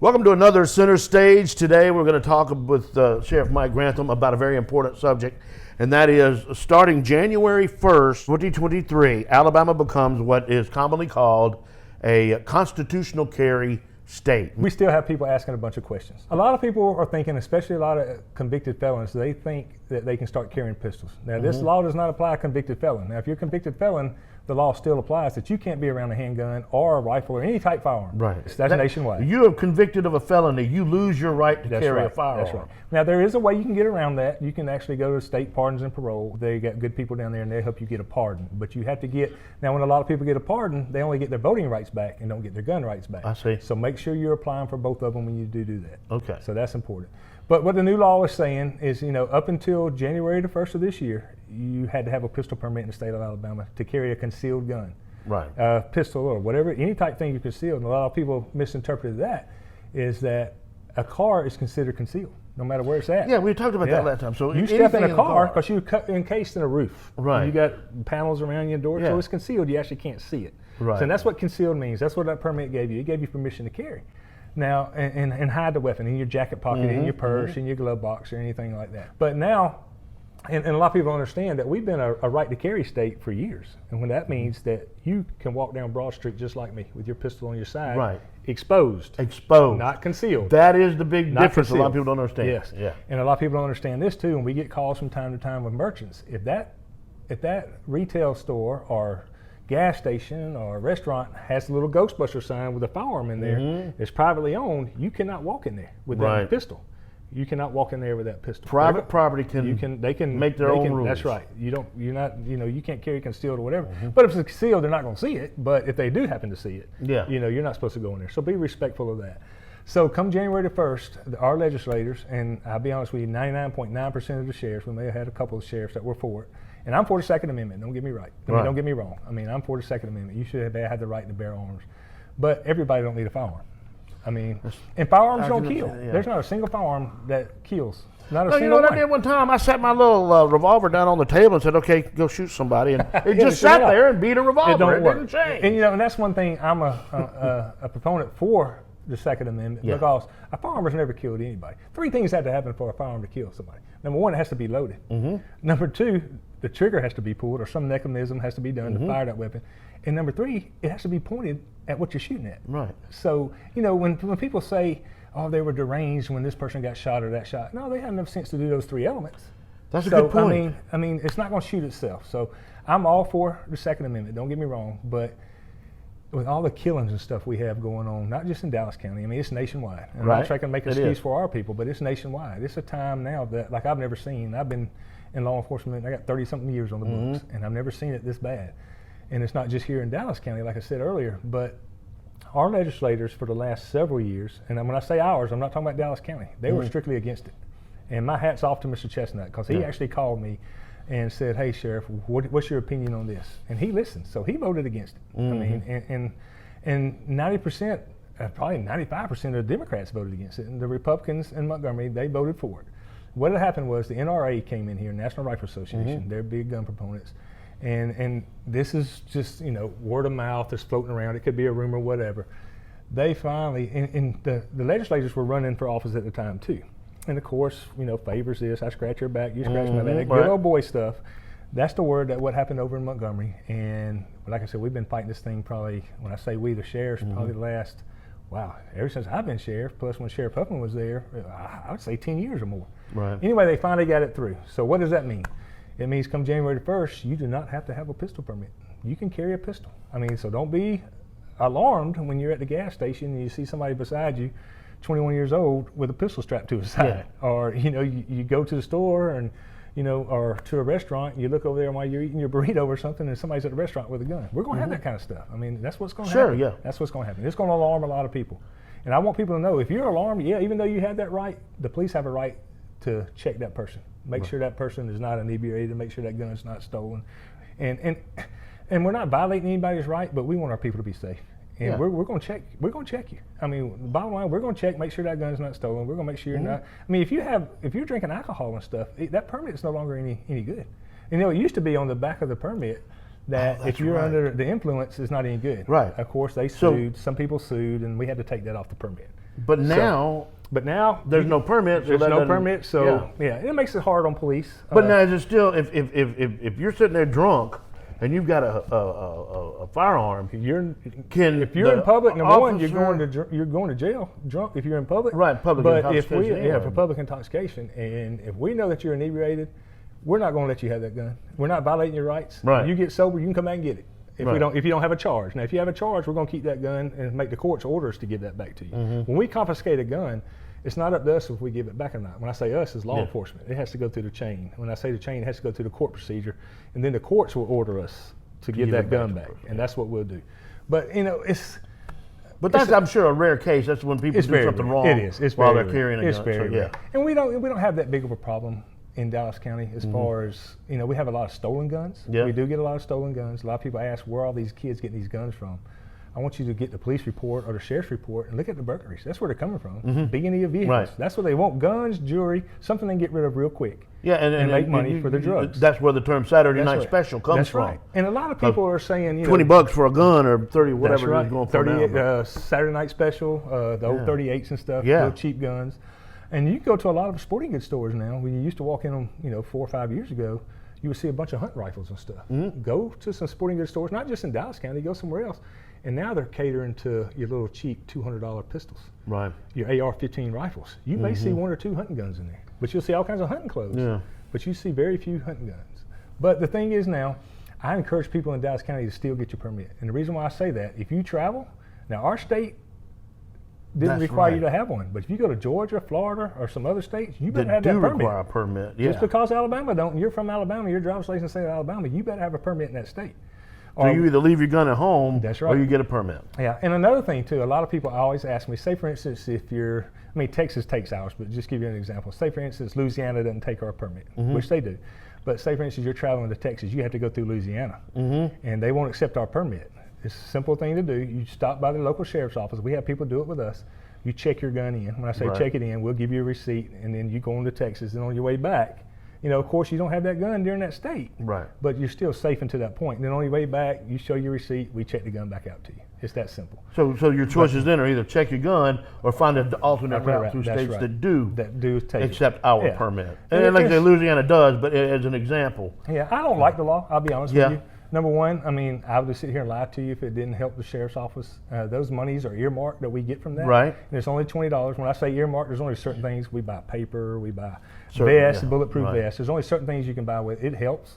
Welcome to another Center Stage. Today we're going to talk with Sheriff Mike Granthum about a very important subject, and that is starting January 1st, 2023, Alabama becomes what is commonly called a constitutional carry state. We still have people asking a bunch of questions. A lot of people are thinking, especially a lot of convicted felons, they think that they can start carrying pistols. Now, this law does not apply to convicted felon. Now, if you're a convicted felon, the law still applies that you can't be around a handgun or a rifle or any type firearm. Right. That's nationwide. You are convicted of a felony, you lose your right to carry a firearm. That's right. Now, there is a way you can get around that. You can actually go to state pardons and parole. They got good people down there, and they help you get a pardon. But you have to get, now when a lot of people get a pardon, they only get their voting rights back and don't get their gun rights back. I see. So make sure you're applying for both of them when you do that. Okay. So that's important. But what the new law is saying is, up until January the 1st of this year, you had to have a pistol permit in the state of Alabama to carry a concealed gun. Right. Pistol or whatever, any type thing you conceal. And a lot of people misinterpreted that is that a car is considered concealed, no matter where it's at. Yeah, we talked about that last time. So you step in a car because you're encased in a roof. Right. You got panels around your door, Yeah. so it's concealed. You actually can't see it. Right. So that's what concealed means. That's what that permit gave you. It gave you permission to carry. Now, and hide the weapon in your jacket pocket, in your purse, in your glove box, or anything like that. But now, and a lot of people understand that we've been a right to carry state for years. And when that means that you can walk down Broad Street just like me with your pistol on your side, right, exposed, not concealed. That is the big difference. Concealed. A lot of people don't understand. Yes, yeah. And a lot of people don't understand this too. And we get calls from time to time with merchants. If that retail store or gas station or restaurant has a little Ghostbuster sign with a firearm in there, it's privately owned, you cannot walk in there with that pistol. You cannot walk in there with that pistol. Private property they can make their own rules. That's right. You can't carry concealed or whatever. But if it's concealed, they're not going to see it. But if they do happen to see it, you're not supposed to go in there. So be respectful of that. So come January the 1st, our legislators, and I'll be honest with you, 99.9% of the sheriffs, we may have had a couple of sheriffs that were for it, and I'm for the Second Amendment, don't get me right. Don't get me wrong. I'm for the Second Amendment. You should have had the right to bear arms. But everybody don't need a firearm. And firearms don't kill. Yeah. There's not a single firearm that kills. Not a single one. What I did one time? I set my little revolver down on the table and said, okay, go shoot somebody. And it just sat there and beat a revolver. It didn't change. And that's one thing I'm a proponent for the Second Amendment because a firearm has never killed anybody. 3 things have to happen for a firearm to kill somebody. Number 1, it has to be loaded. Number 2, the trigger has to be pulled or some mechanism has to be done to fire that weapon. And number 3, it has to be pointed at what you're shooting at. Right. So, when people say, oh, they were deranged when this person got shot or that shot, no, they have enough sense to do those 3 elements. That's a good point. It's not going to shoot itself. So I'm all for the Second Amendment, don't get me wrong, but with all the killings and stuff we have going on, not just in Dallas County, it's nationwide. And I'm not trying to make an excuse for our people, but it's nationwide. It's a time now that, like, I've never seen. I've been in law enforcement, I got 30-something years on the books, and I've never seen it this bad. And it's not just here in Dallas County, like I said earlier, but our legislators for the last several years, and when I say ours, I'm not talking about Dallas County, they were strictly against it. And my hat's off to Mr. Chestnut, because he actually called me and said, hey, Sheriff, what's your opinion on this? And he listened, so he voted against it. And 90%, probably 95% of the Democrats voted against it, and the Republicans in Montgomery, they voted for it. What had happened was the NRA came in here, National Rifle Association, they're big gun proponents, and this is just, word of mouth that's floating around, it could be a rumor, whatever. They finally, and the legislators were running for office at the time too. And of course, favors this, I scratch your back, you scratch my back, that good old boy stuff. That's the word that what happened over in Montgomery. And like I said, we've been fighting this thing probably, when I say we, the sheriffs, probably the last, ever since I've been sheriff, plus when Sheriff Huffman was there, I would say 10 years or more. Right. Anyway, they finally got it through. So what does that mean? It means come January 1st, you do not have to have a pistol permit. You can carry a pistol. So don't be alarmed when you're at the gas station and you see somebody beside you, 21 years old, with a pistol strapped to his side. Or, you go to the store and, or to a restaurant, you look over there while you're eating your burrito or something and somebody's at the restaurant with a gun. We're going to have that kind of stuff. That's what's going to happen. Sure, yeah. That's what's going to happen. It's going to alarm a lot of people. And I want people to know, if you're alarmed, even though you have that right, the police have a right to check that person. Make sure that person is not inebriated, make sure that gun is not stolen. And we're not violating anybody's right, but we want our people to be safe. And we're going to check. We're going to check you. The bottom line, we're going to check, make sure that gun's not stolen. We're going to make sure you're not. If you're drinking alcohol and stuff, that permit is no longer any good. It used to be on the back of the permit, that if you're under the influence, it's not any good. Right. Of course, they sued. Some people sued, and we had to take that off the permit. But now there's no permit. There's no permit, so it makes it hard on police. But now is it still if you're sitting there drunk and you've got a firearm, if you're in public, number one, you're going to jail drunk if you're in public. Right, public intoxication. For public intoxication, and if we know that you're inebriated, we're not going to let you have that gun. We're not violating your rights. Right. When you get sober, you can come back and get it. If you don't have a charge. Now, if you have a charge, we're going to keep that gun and make the court's orders to give that back to you. When we confiscate a gun, it's not up to us if we give it back or not. When I say us, it's law enforcement. It has to go through the chain. When I say the chain, it has to go through the court procedure, and then the courts will order us to give that gun back, and that's what we'll do. But it's. But that's, I'm sure, a rare case. That's when people do something wrong. It is. It's while very they're carrying a gun. It's very rare. And we don't have that big of a problem in Dallas County as far as, we have a lot of stolen guns. Yeah. We do get a lot of stolen guns. A lot of people ask where all these kids getting these guns from. I want you to get the police report or the sheriff's report and look at the burglaries. That's where they're coming from. Beginning of vehicles. Right. That's what they want: guns, jewelry, something they can get rid of real quick. Yeah, and make money for the drugs. That's where the term Saturday Night Special comes That's from. Right. And a lot of people are saying, $20 for a gun or 30, whatever that's right. it is going for now. Saturday Night Special, the old 38s and stuff, Yeah. real cheap guns. And you go to a lot of sporting goods stores now. When you used to walk in them, 4 or 5 years ago, you would see a bunch of hunt rifles and stuff. Go to some sporting goods stores, not just in Dallas County, go somewhere else. And now they're catering to your little cheap $200 pistols, right? Your AR-15 rifles. You may see 1 or 2 hunting guns in there, but you'll see all kinds of hunting clothes. Yeah. But you see very few hunting guns. But the thing is now, I encourage people in Dallas County to still get your permit. And the reason why I say that, if you travel, now our state didn't require you to have one, but if you go to Georgia, Florida, or some other states, you better have that permit. They do require a permit, yeah. Just because Alabama don't, and you're from Alabama, your driver's license says Alabama, you better have a permit in that state. So you either leave your gun at home, that's right, or you get a permit. Yeah, and another thing too, a lot of people always ask me, say for instance, if you're, Texas takes ours, but just give you an example. Say for instance, Louisiana doesn't take our permit, which they do. But say for instance, you're traveling to Texas, you have to go through Louisiana, and they won't accept our permit. It's a simple thing to do. You stop by the local sheriff's office. We have people do it with us. You check your gun in. When I say check it in, we'll give you a receipt, and then you go on to Texas, and on your way back, of course, you don't have that gun during that state. Right. But you're still safe until that point. And then on your way back, you show your receipt, we check the gun back out to you. It's that simple. So your choices then are either check your gun or find an alternate route through states that do accept our permit. And like Louisiana does, but as an example. Yeah, I don't like the law, I'll be honest with you. Number one, I would just sit here and lie to you if it didn't help the sheriff's office. Those monies are earmarked that we get from that. Right. And it's only $20. When I say earmarked, there's only certain things. We buy paper, we buy vests, bulletproof vests. There's only certain things you can buy with. It helps.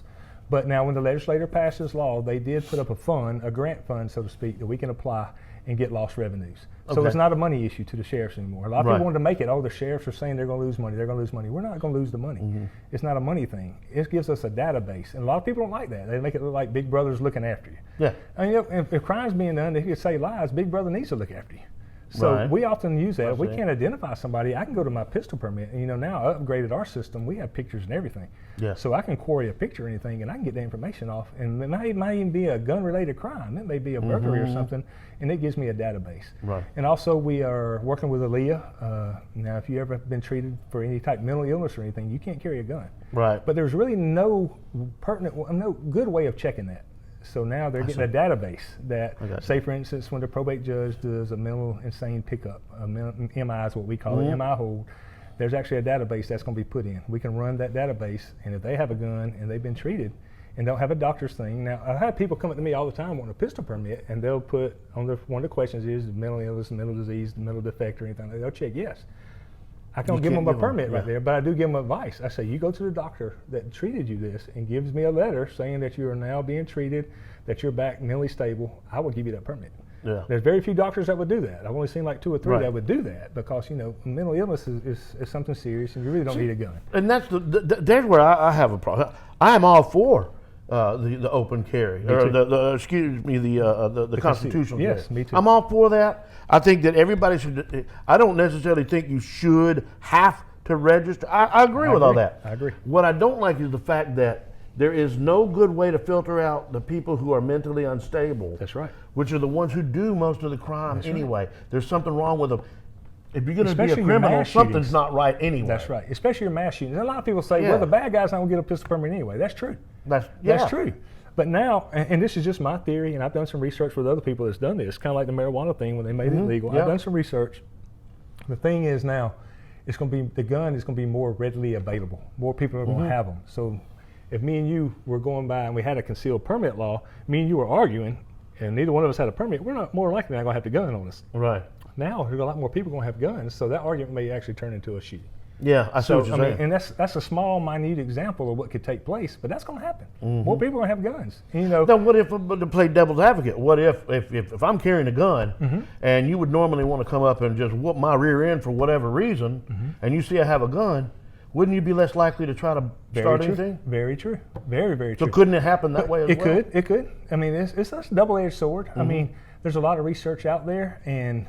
But now when the legislature passed this law, they did put up a fund, a grant fund, so to speak, that we can apply and get lost revenues. So it's not a money issue to the sheriffs anymore. A lot of people wanted to make it, the sheriffs are saying they're going to lose money, they're going to lose money. We're not going to lose the money. It's not a money thing. It gives us a database. And a lot of people don't like that. They make it look like Big Brother's looking after you. Yeah. If crime's being done, if you say lies, Big Brother needs to look after you. So we often use that. If we can't identify somebody, I can go to my pistol permit. And now I upgraded our system. We have pictures and everything. Yeah. So I can query a picture or anything, and I can get the information off. And it might even be a gun-related crime. It may be a burglary or something, and it gives me a database. Right. And also we are working with Aaliyah. Now, if you ever been treated for any type of mental illness or anything, you can't carry a gun. Right. But there's really no good way of checking that. So now they're getting a database that, say for instance, when the probate judge does a mental insane pickup, MI is what we call it, MI hold, there's actually a database that's going to be put in. We can run that database, and if they have a gun and they've been treated and don't have a doctor's thing. Now, I have people come up to me all the time wanting a pistol permit, and they'll put on one of the questions is mental illness, mental disease, mental defect or anything. They'll check yes. I don't give them a permit right there, but I do give them advice. I say, you go to the doctor that treated you this and gives me a letter saying that you are now being treated, that you're back mentally stable, I will give you that permit. Yeah. There's very few doctors that would do that. I've only seen like 2 or 3 that would do that because, mental illness is something serious and you really don't need a gun. And that's there's where I have a problem. I am all for the open carry, or the constitutional carry. Yes, me too. I'm all for that. I think that everybody should. I don't necessarily think you should have to register. I agree with all that. I agree. What I don't like is the fact that there is no good way to filter out the people who are mentally unstable. That's right. Which are the ones who do most of the crime anyway. There's something wrong with them. If you're going to be a Especially criminal, something's not right anyway. That's right. Especially your mass shootings. And a lot of people say, well, the bad guy's not going to get a pistol permit anyway. That's true. That's true. But now, and this is just my theory, and I've done some research with other people that's done this, kind of like the marijuana thing when they made it legal. I've done some research. The thing is now, the gun is going to be more readily available. More people are going to have them. So if me and you were going by and we had a concealed permit law, me and you were arguing, and neither one of us had a permit, we're not more likely not going to have the gun on us. Right. Now, there's a lot more people going to have guns, so that argument may actually turn into a shooting. Yeah, I see what you're saying. And that's a small, minute example of what could take place, but that's going to happen. More people are going to have guns. You know. Now, what if, to play devil's advocate, what if I'm carrying a gun and you would normally want to come up and just whoop my rear end for whatever reason, and you see I have a gun, wouldn't you be less likely to try to start anything? Very true. Very, very true. So couldn't it happen that way as well? It could. I mean, it's a double-edged sword. I mean, there's a lot of research out there, and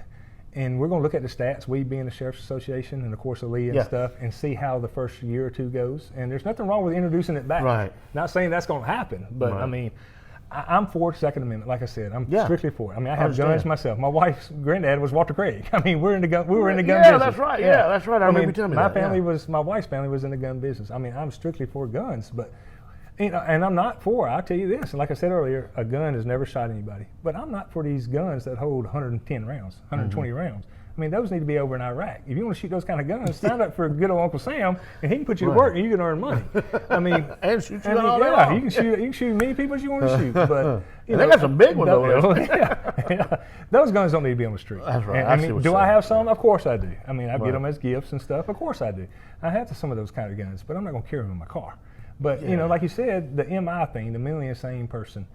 we're going to look at the stats, we being the Sheriff's Association and, of course, the Lee and stuff, and see how the first year or two goes. And there's nothing wrong with introducing it back. Right. Not saying that's going to happen, but, I mean, I'm for Second Amendment, like I said. I'm strictly for it. I mean, I have guns myself. My wife's granddad was Walter Craig. I mean, we were in the gun business. Yeah, that's right. Yeah, that's right. I remember you telling me that. My wife's family was in the gun business. I mean, I'm strictly for guns, but you know, and I'm not for, I'll tell you this, and like I said earlier, a gun has never shot anybody. But I'm not for these guns that hold 110 rounds, 120 rounds. I mean, those need to be over in Iraq. If you want to shoot those kind of guns, sign up for good old Uncle Sam, and he can put you to work, and you can earn money. I mean, and shoot you all day long. You can shoot as many people as you want to shoot. But you know, they got some big ones over there. Those guns don't need to be on the street. That's right. I mean, do I have some? Of course I do. I mean, I get them as gifts and stuff. Of course I do. I have some of those kind of guns, but I'm not going to carry them in my car. But you know, like you said, the MI thing, the mentally insane person.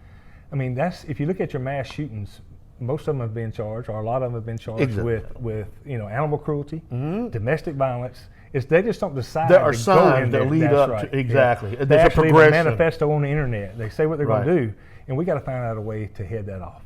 I mean, that's, if you look at your mass shootings, most of them have been charged, or a lot of them have been charged with you know, animal cruelty, domestic violence. They just don't decide. There are signs that lead up to They There's a actually progression. manifesto on the internet. They say what they're going to do, and we got to find out a way to head that off.